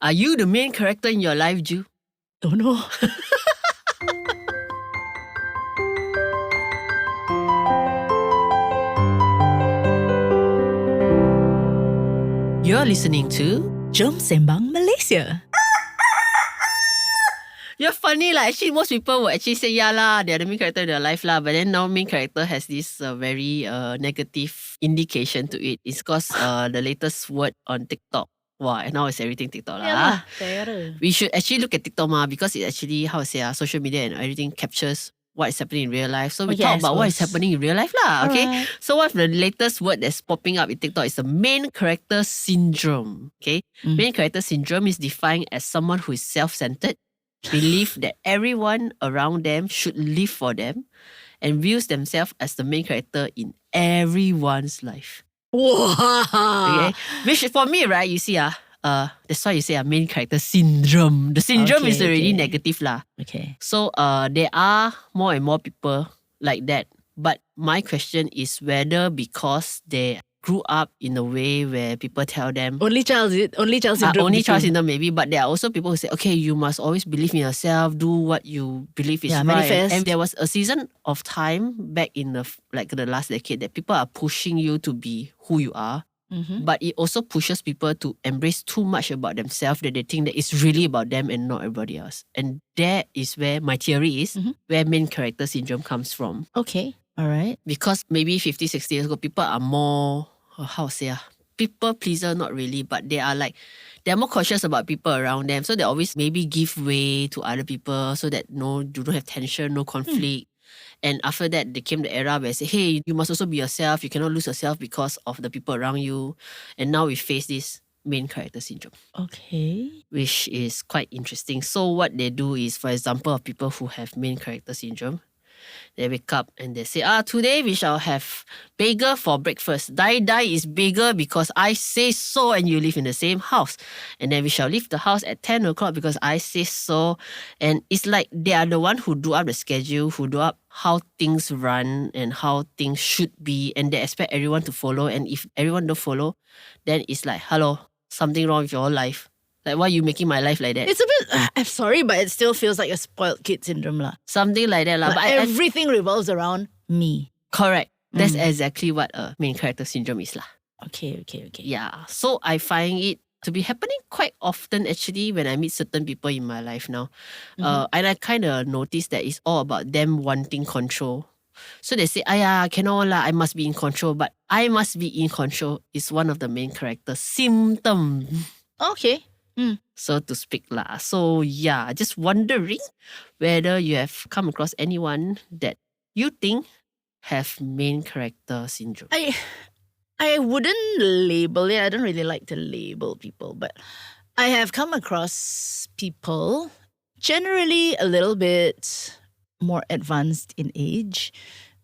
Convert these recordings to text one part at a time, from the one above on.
Are you the main character in your life, Ju? Don't know. You're listening to Jom Sembang, Malaysia. You're funny lah. Actually, most people will actually say, yeah lah, they're the main character in their life lah. But then now main character has this very negative indication to it. It's because the latest word on TikTok. Wow, and now it's everything TikTok lah. We should actually look at TikTok because it actually, social media and everything captures what is happening in real life. So we talk about what is happening in real life lah. Okay. Alright. So one of the latest word that's popping up in TikTok is the main character syndrome. Okay. Main character syndrome is defined as someone who is self-centered, believe that everyone around them should live for them, and views themselves as the main character in everyone's life. Wow. Okay, which for me, right? You see, that's why you say main character syndrome. The syndrome is already negative lah. Okay. So there are more and more people like that. But my question is whether because they grew up in a way where people tell them Only child syndrome. only child syndrome maybe, but there are also people who say, okay, you must always believe in yourself, do what you believe is right. manifest. And there was a season of time back in the last decade that people are pushing you to be who you are. But it also pushes people to embrace too much about themselves that they think that it's really about them and not everybody else. And that is where my theory is, where main character syndrome comes from. Okay. Alright. Because maybe 50, 60 years ago, people are more, people pleaser, not really, but they're more conscious about people around them. So they always maybe give way to other people so that you don't have tension, no conflict. And after that, there came the era where they say, hey, you must also be yourself. You cannot lose yourself because of the people around you. And now we face this main character syndrome. Okay. Which is quite interesting. So what they do is, for example, of people who have main character syndrome, they wake up and they say, today we shall have bagel for breakfast. Die is bigger because I say so and you live in the same house. And then we shall leave the house at 10 o'clock because I say so. And it's like they are the one who do up the schedule, who do up how things run and how things should be. And they expect everyone to follow. And if everyone don't follow, then it's like, hello, something wrong with your life. Like, why are you making my life like that? It's a bit, I'm sorry, but it still feels like a spoiled kid syndrome lah. Something like that lah. But everything revolves around me. Correct. That's exactly what a main character syndrome is lah. Okay. Yeah. So I find it to be happening quite often actually when I meet certain people in my life now. And I kind of notice that it's all about them wanting control. So they say, cannot lah, I must be in control. But I must be in control is one of the main character symptoms. Okay. So to speak lah. So yeah, just wondering whether you have come across anyone that you think have main character syndrome. I wouldn't label it. I don't really like to label people, but I have come across people generally a little bit more advanced in age.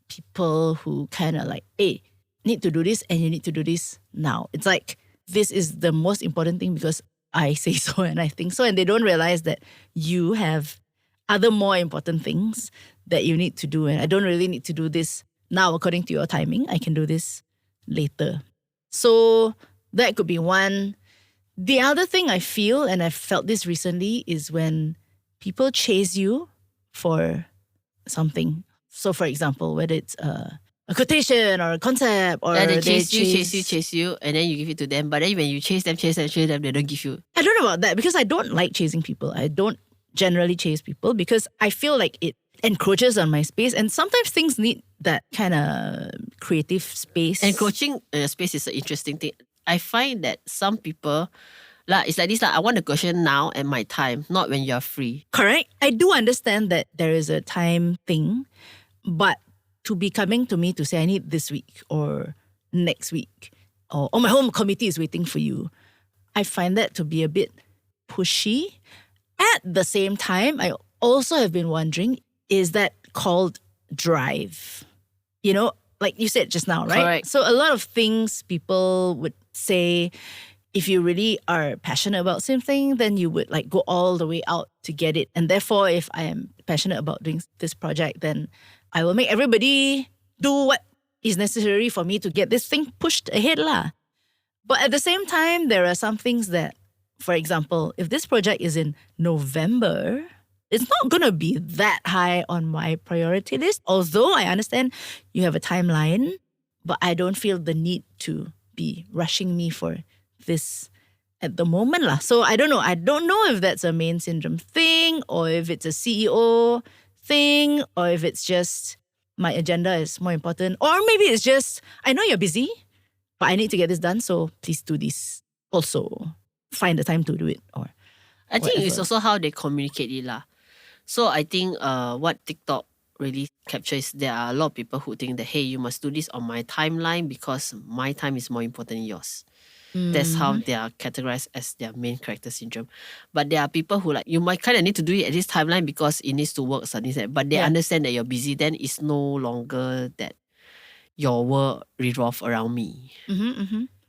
People who kind of like, hey, need to do this and you need to do this now. It's like, this is the most important thing because I say so and I think so. And they don't realize that you have other more important things that you need to do. And I don't really need to do this now according to your timing. I can do this later. So that could be one. The other thing I feel, and I've felt this recently, is when people chase you for something. So for example, whether it's a quotation or a concept or they chase you, and then you give it to them. But then when you chase them, they don't give you. I don't know about that because I don't like chasing people. I don't generally chase people because I feel like it encroaches on my space, and sometimes things need that kind of creative space. Encroaching space is an interesting thing. I find that some people, it's like this, I want the question now at my time, not when you're free. Correct. I do understand that there is a time thing, but to be coming to me to say I need this week or next week or my home committee is waiting for you, I find that to be a bit pushy. At the same time, I also have been wondering, is that called drive? You know, like you said just now, right? Correct. So a lot of things people would say, if you really are passionate about something, then you would like go all the way out to get it. And therefore, if I am passionate about doing this project, then I will make everybody do what is necessary for me to get this thing pushed ahead lah. But at the same time, there are some things that for example, if this project is in November, it's not going to be that high on my priority list. Although I understand you have a timeline, but I don't feel the need to be rushing me for this at the moment lah. So I don't know. I don't know if that's a main syndrome thing or if it's a CEO thing or if it's just my agenda is more important. Or maybe it's just, I know you're busy, but I need to get this done. So please do this. Also, find the time to do it. Or I think it's whatever. also how they communicate it lah. So I think what TikTok really captures, there are a lot of people who think that, hey, you must do this on my timeline because my time is more important than yours. That's how they are categorized as their main character syndrome. But there are people who you might kind of need to do it at this timeline because it needs to work, something. But they understand that you're busy, then it's no longer that your world revolve around me.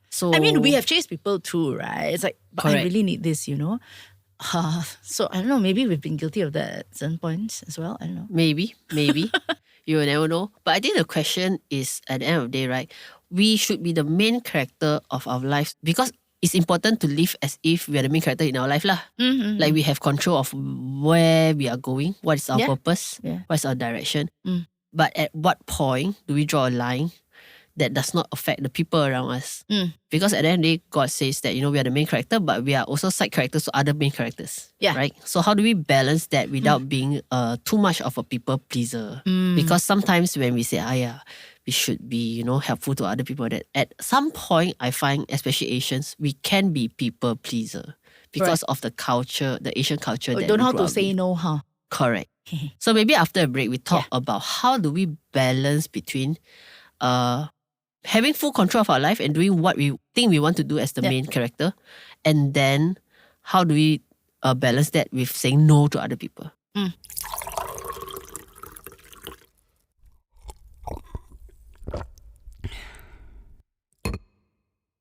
So I mean, we have chased people too, right? It's like, but I Correct. really need this, So I don't know, maybe we've been guilty of that at certain points as well. I don't know. Maybe. You will never know. But I think the question is, at the end of the day, right, we should be the main character of our lives because it's important to live as if we are the main character in our life lah. Like we have control of where we are going, what is our purpose, what is our direction. But at what point do we draw a line that does not affect the people around us? Because at the end of the day, God says that, we are the main character, but we are also side characters to other main characters. Yeah. Right? So how do we balance that without being too much of a people pleaser? Because sometimes when we say, we should be, helpful to other people, that at some point I find, especially Asians, we can be people pleaser because of the culture, the Asian culture. That Don't we know how grew to up say with. no, huh? Correct. So maybe after a break, we talk about how do we balance between having full control of our life and doing what we think we want to do as the main character, and then how do we balance that with saying no to other people?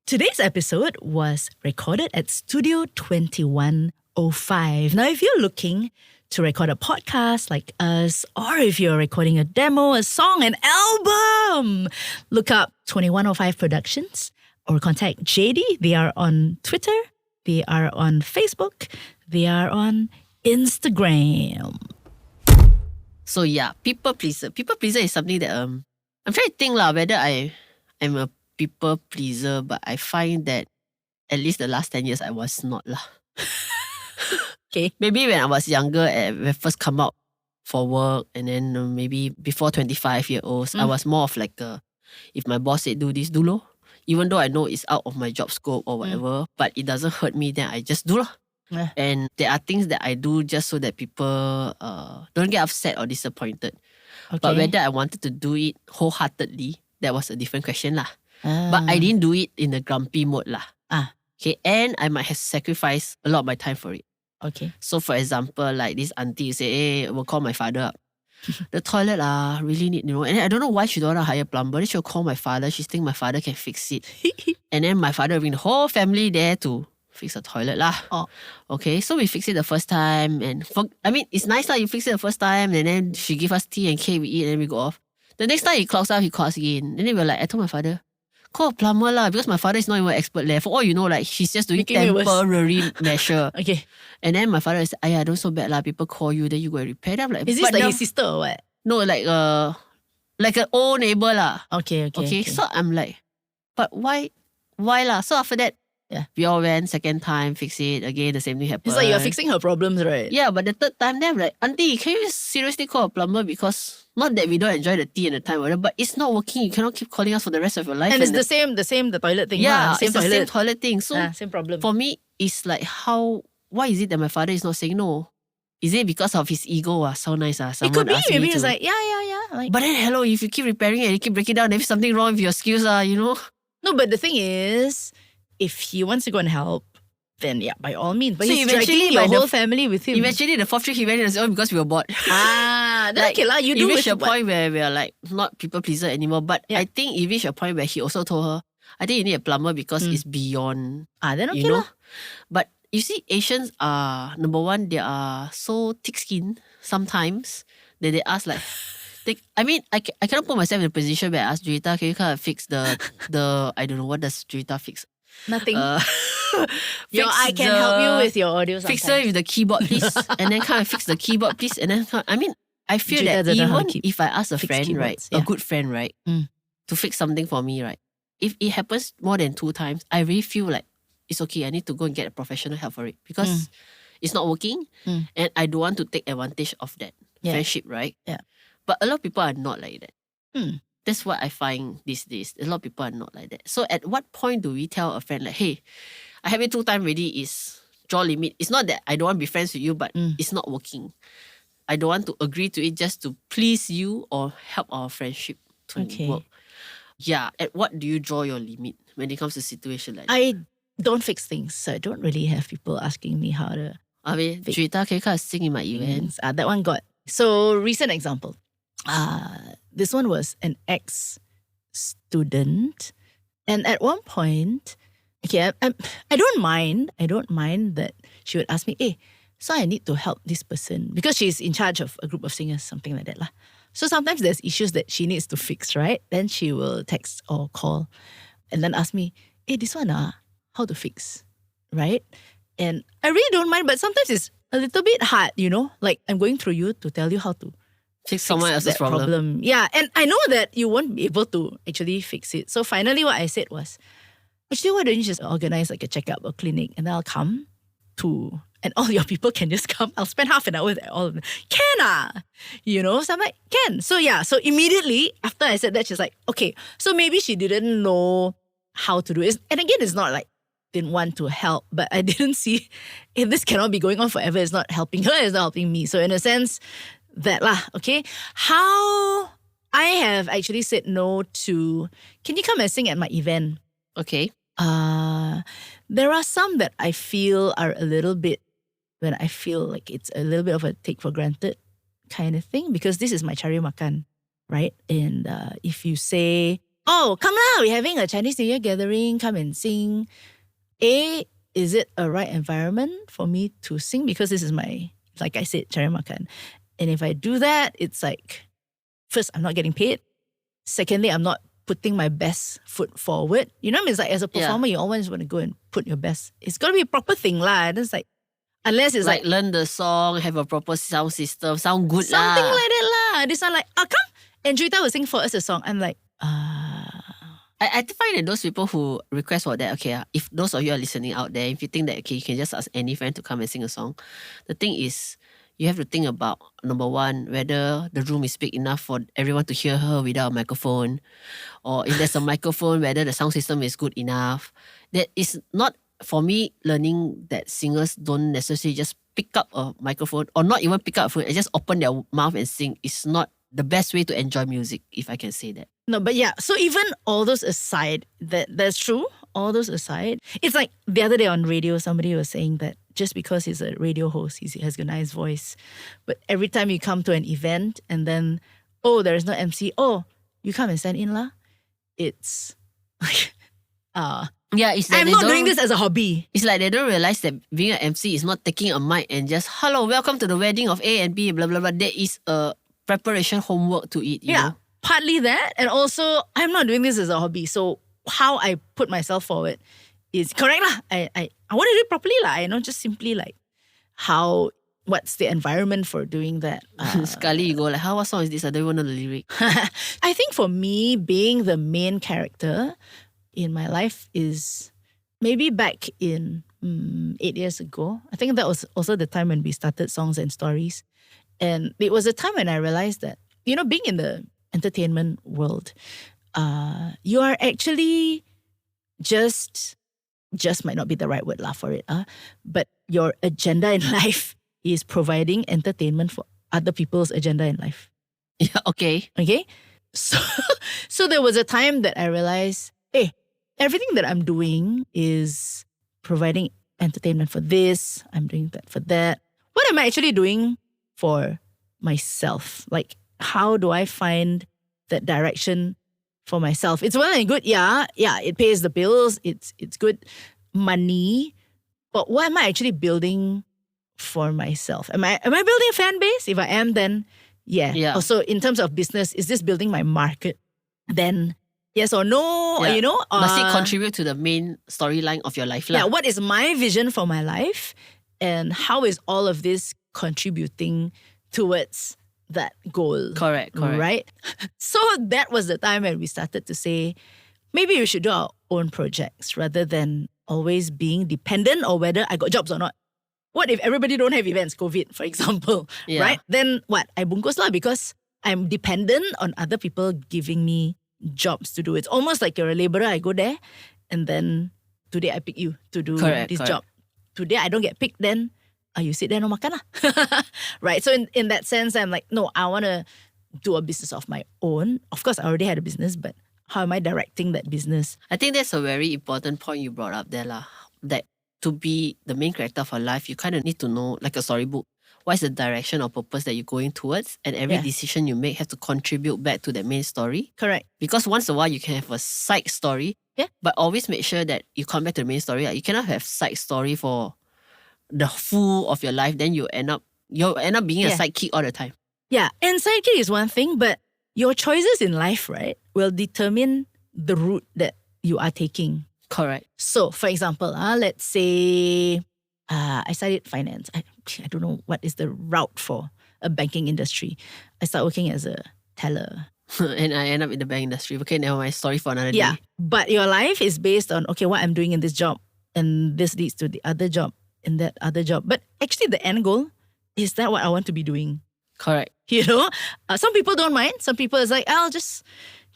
Today's episode was recorded at Studio 2105. Now, if you're looking to record a podcast like us, or if you're recording a demo, a song, an album, look up 2105 Productions or contact JD. They are on Twitter, they are on Facebook, they are on Instagram. So yeah, people pleaser. People pleaser is something that I'm trying to think whether I am a people pleaser, but I find that at least the last 10 years I was not lah. Okay. Maybe when I was younger, when I first come out for work, and then maybe before 25-year-olds, I was more of like if my boss said do this, do lo. Even though I know it's out of my job scope or whatever, but it doesn't hurt me, then I just do lah. Yeah. And there are things that I do just so that people don't get upset or disappointed. Okay. But whether I wanted to do it wholeheartedly, that was a different question lah. But I didn't do it in a grumpy mode lah. Okay, and I might have sacrificed a lot of my time for it. Okay. So for example, like this auntie say, hey, we'll call my father up. The toilet really need, and I don't know why she don't want to hire a plumber. Then she'll call my father. She think my father can fix it. And then my father will bring the whole family there to fix the toilet lah. Okay, so we fix it the first time. And it's nice you fix it the first time. And then she give us tea and cake, we eat, and then we go off. The next time he clocks out, he calls again. And then we're like, I told my father, call a plumber lah, because my father is not even an expert there. For all you know, he's just doing Making it worse. temporary measure. Okay. And then my father is, don't so bad lah. People call you, then you go and repair. Then I'm like, Is this but like the- his sister or what? No, like an old neighbor lah. Okay. So I'm like, but why lah? So after that, we all went second time, fix it again. The same thing happened. It's like you're fixing her problems, right? Yeah, but the third time, then I'm like, auntie, can you seriously call a plumber? Because not that we don't enjoy the tea and the time, whatever, but it's not working. You cannot keep calling us for the rest of your life. And it's the toilet thing. Yeah, same it's toilet. the same toilet thing. So Same problem. for me, it's like why is it that my father is not saying no? Is it because of his ego? So nice. It Someone could be. asked me Maybe to. it's like, yeah. Like, But then, hello, if you keep repairing it and you keep breaking down, there's something wrong with your skills, no, but the thing is, if he wants to go and help, then by all means. But So he's eventually dragging your by the- whole family with him. Eventually, the fourth trip he went on his own because we were bored. Then okay lah. You it do reached with a what- point where we are like not people pleaser anymore. But I think it reached a point where he also told her, I think you need a plumber because it's beyond, Then okay you know. lah. But you see, Asians are, number one, they are so thick-skinned sometimes that they ask like, I cannot put myself in a position where I ask Jurita, can you kind of fix the I don't know, what does Jurita fix? Nothing. Fix I can help you with your audio Fix sometimes. her with the keyboard, please. And then come and fix the keyboard, please. And then I mean, I feel Julia that doesn't know how to even keep- if I ask a fix friend, right, keyboards, a yeah. good friend, right, Mm. to fix something for me, right, if it happens more than 2 times, I really feel like it's okay. I need to go and get a professional help for it because it's not working, and I don't want to take advantage of that friendship, right? Yeah. But a lot of people are not like that. Mm. That's what I find these days. A lot of people are not like that. So at what point do we tell a friend like, hey, I have it 2 times already, is draw limit. It's not that I don't want to be friends with you, but it's not working. I don't want to agree to it just to please you or help our friendship to work. Yeah, at what do you draw your limit when it comes to situation like that? I don't fix things, so I don't really have people asking me how to Abi, cerita can you sing in my event? that one got. So recent example. This one was an ex-student. And at one point, okay, I don't mind that she would ask me, hey, so I need to help this person because she's in charge of a group of singers, something like that lah. So sometimes there's issues that she needs to fix, right? Then she will text or call and then ask me, hey, this one, how to fix, right? And I really don't mind, but sometimes it's a little bit hard, like I'm going through you to tell you how to Fix someone else's that problem. Yeah, and I know that you won't be able to actually fix it. So finally what I said was, actually, why don't you just organize like a checkup or clinic and I'll come to, and all your people can just come. I'll spend half an hour with all of them. Can So I'm like, can. So yeah, so immediately after I said that, she's like, okay. So maybe she didn't know how to do it. And again, it's not like didn't want to help, but I didn't see if this cannot be going on forever. It's not helping her, it's not helping me. So in a sense, that lah, okay? How I have actually said no to, can you come and sing at my event? Okay. There are some that I feel are a little bit, when I feel like it's a little bit of a take for granted kind of thing, because this is my cari makan, right? And if you say, oh, come lah, we're having a Chinese New Year gathering, come and sing. Is it a right environment for me to sing? Because this is my, like I said, cari makan. And if I do that, it's like, first, I'm not getting paid. Secondly, I'm not putting my best foot forward. You know what I mean? It's like as a performer, you always want to go and put your best. It's got to be a proper thing lah. It's like, unless it's like learn the song, have a proper sound system, sound good something lah. like that lah. This one like, come. And Juita will sing for us a song. I'm like, I find that those people who request for that, okay, if those of you are listening out there, if you think that, okay, you can just ask any friend to come and sing a song. The thing is, you have to think about, number one, whether the room is big enough for everyone to hear her without a microphone. Or if there's a microphone, whether the sound system is good enough. That is not, for me, learning that singers don't necessarily just pick up a microphone or not even pick up a phone and just open their mouth and sing is not the best way to enjoy music, if I can say that. No, but yeah, so even all those aside, that's true, all those aside, it's like the other day on radio, somebody was saying that just because he's a radio host, he has a nice voice, but every time you come to an event and then, oh, there is no MC, oh, you come and stand in lah. It's like, yeah, it's like I'm not doing this as a hobby. It's like they don't realize that being an MC is not taking a mic and just, hello, welcome to the wedding of A and B, blah, blah, blah. There is a preparation homework to it, you know? Partly that, and also I'm not doing this as a hobby. So how I put myself forward is correct lah. I want to do it properly lah. I not just simply like what's the environment for doing that. Sekali you go like, what song is this? I don't even know the lyric. I think for me, being the main character in my life is maybe back in 8 years ago. I think that was also the time when we started Songs and Stories. And it was a time when I realized that, being in the entertainment world, you are actually just might not be the right word lah for it, but your agenda in life is providing entertainment for other people's agenda in life. Yeah, okay. Okay? So there was a time that I realized, hey, everything that I'm doing is providing entertainment for this, I'm doing that for that. What am I actually doing for myself? Like, how do I find that direction for myself? It's well and good, yeah, it pays the bills, it's good money, but what am I actually building for myself? Am I building a fan base? If I am, then yeah. Also, in terms of business, is this building my market? Then Yes or no, Yeah. Must it uh, contribute to the main storyline of your life lah? yeah, what is my vision for my life and how is all of this contributing towards that goal? Correct. Right? So that was the time when we started to say, maybe we should do our own projects rather than always being dependent or whether I got jobs or not. What if everybody don't have events, COVID, for example, Yeah. right? Then what? I bungkus lah because I'm dependent on other people giving me jobs to do. It's almost like you're a laborer. I go there and then today I pick you to do this job. Today I don't get picked, then you sit there no makan lah. Right? So in that sense, I'm like, no, I want to do a business of my own. Of course, I already had a business, but how am I directing that business? I think that's a very important point you brought up there lah. That to be the main character of our life, you kind of need to know, like a storybook, what is the direction or purpose that you're going towards, and every decision you make has to contribute back to that main story. Correct. Because once in a while you can have a side story, but always make sure that you come back to the main story. You cannot have side story for the full of your life. Then you'll end up being a sidekick all the time. Yeah, and sidekick is one thing, but your choices in life, right, will determine the route that you are taking. Correct. So, for example, let's say I studied finance. I don't know what is the route for a banking industry. I start working as a teller. And I end up in the bank industry. Okay, never mind. Story for another Yeah, day. but your life is based on, okay, what I'm doing in this job and this leads to the other job and that other job. But actually the end goal, is that what I want to be doing? Correct. Some people don't mind. Some people is like, I'll just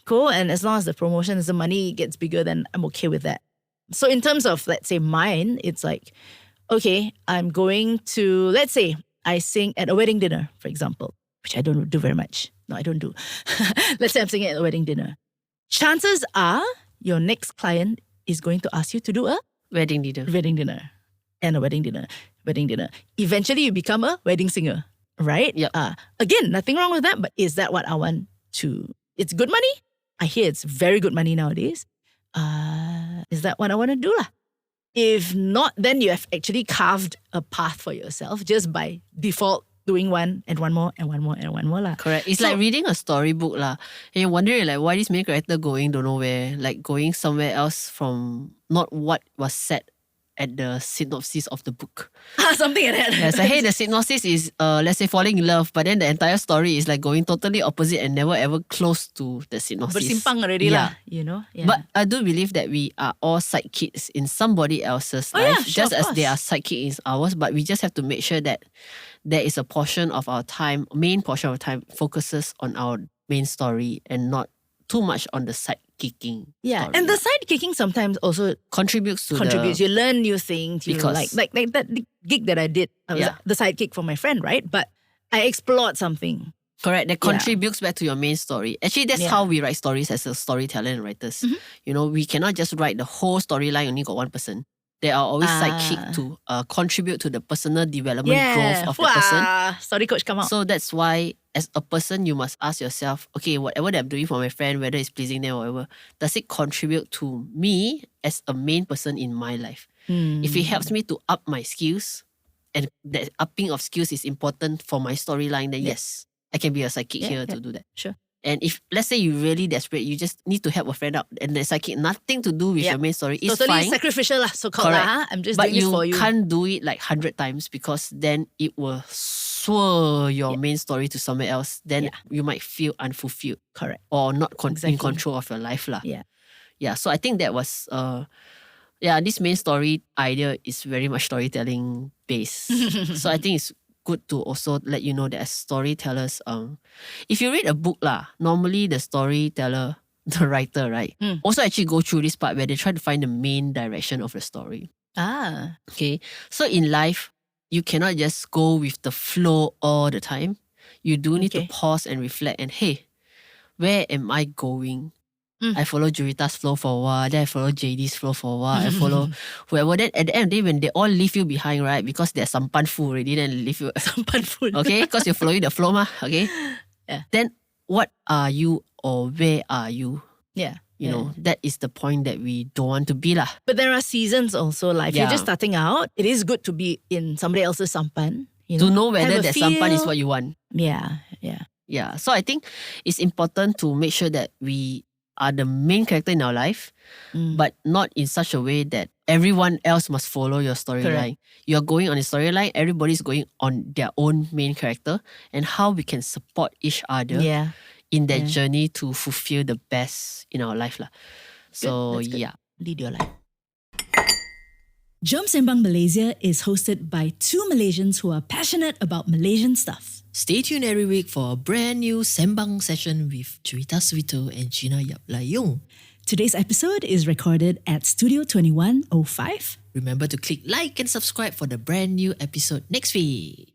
go and as long as the promotion, as the money gets bigger, then I'm okay with that. So in terms of, let's say mine, it's like, okay, I'm going to, let's say I sing at a wedding dinner, for example, which I don't do very much. No, I don't do. Let's say I'm singing at a wedding dinner. Chances are your next client is going to ask you to do a Wedding dinner. wedding dinner and a wedding dinner. Eventually you become a wedding singer, right? Yep. Again, nothing wrong with that, but is that what I want to? It's good money. I hear it's very good money nowadays. Is that what I want to do lah? If not, then you have actually carved a path for yourself just by default doing one and one more and one more and one more lah. Correct. It's like reading a storybook lah. And you're wondering like why this main character going don't know where, like going somewhere else from not what was said at the synopsis of the book. Something like that. Yeah, it's like, hey, the synopsis is let's say falling in love, but then the entire story is like going totally opposite and never ever close to the synopsis. Bersimpang already lah, Yeah. But I do believe that we are all sidekicks in somebody else's life, yeah, sure, just of as course. they are sidekick in ours. But we just have to make sure that there is a portion of our time, main portion of our time, focuses on our main story and not too much on the sidekicking. Yeah, story. and the sidekicking sometimes also contributes to You learn new things. You Because- like that gig that I did. I was the sidekick for my friend, right? But I explored something. Correct. That contributes back to your main story. Actually, that's how we write stories as a storyteller and writers. We cannot just write the whole storyline, only got one person. There are always sidekick to contribute to the personal development growth of the person. Story coach come out. So that's why, as a person, you must ask yourself, okay, whatever that I'm doing for my friend, whether it's pleasing them or whatever, does it contribute to me as a main person in my life? If it helps me to up my skills, and that upping of skills is important for my storyline, then yes, I can be a sidekick here to do that. Sure. And if, let's say you're really desperate, you just need to help a friend out, and the sidekick, nothing to do with your main story, it's totally fine. sacrificial lah, so-called Correct. lah. I'm just But doing this for you. you can't do it like 100 times because then it will swirl your main story to somewhere else. Then you might feel unfulfilled. Correct. Or not in Exactly. control of your life lah. Yeah. Yeah, so I think that was this main story idea is very much storytelling based. So I think it's good to also let you know that as storytellers, if you read a book lah, normally the storyteller, the writer, right, also actually go through this part where they try to find the main direction of the story. Okay, so in life, you cannot just go with the flow all the time. You do need to pause and reflect and hey, where am I going? I follow Jurita's flow for a while, then I follow JD's flow for a while, I follow whoever. Then at the end of the day, when they all leave you behind, right, because they're sampan full already, then they leave you Sampan full. okay, because you're following the flow mah, okay? Yeah. Then what are you or where are you? Yeah. You know, that is the point that we don't want to be lah. But there are seasons also. Like if you're Yeah. just starting out, it is good to be in somebody else's sampan. To know whether have a that sampan is feel. what you want. Yeah. Yeah. So I think it's important to make sure that we are the main character in our life, but not in such a way that everyone else must follow your storyline. You are going on a storyline, everybody's going on their own main character, and how we can support each other Yeah. in that journey to fulfill the best in our life. So, That's good. yeah. Lead your life. Jom Sembang Malaysia is hosted by two Malaysians who are passionate about Malaysian stuff. Stay tuned every week for a brand new Sembang session with Cerita Suito and Gina Yap Layung. Today's episode is recorded at Studio 2105. Remember to click like and subscribe for the brand new episode next week.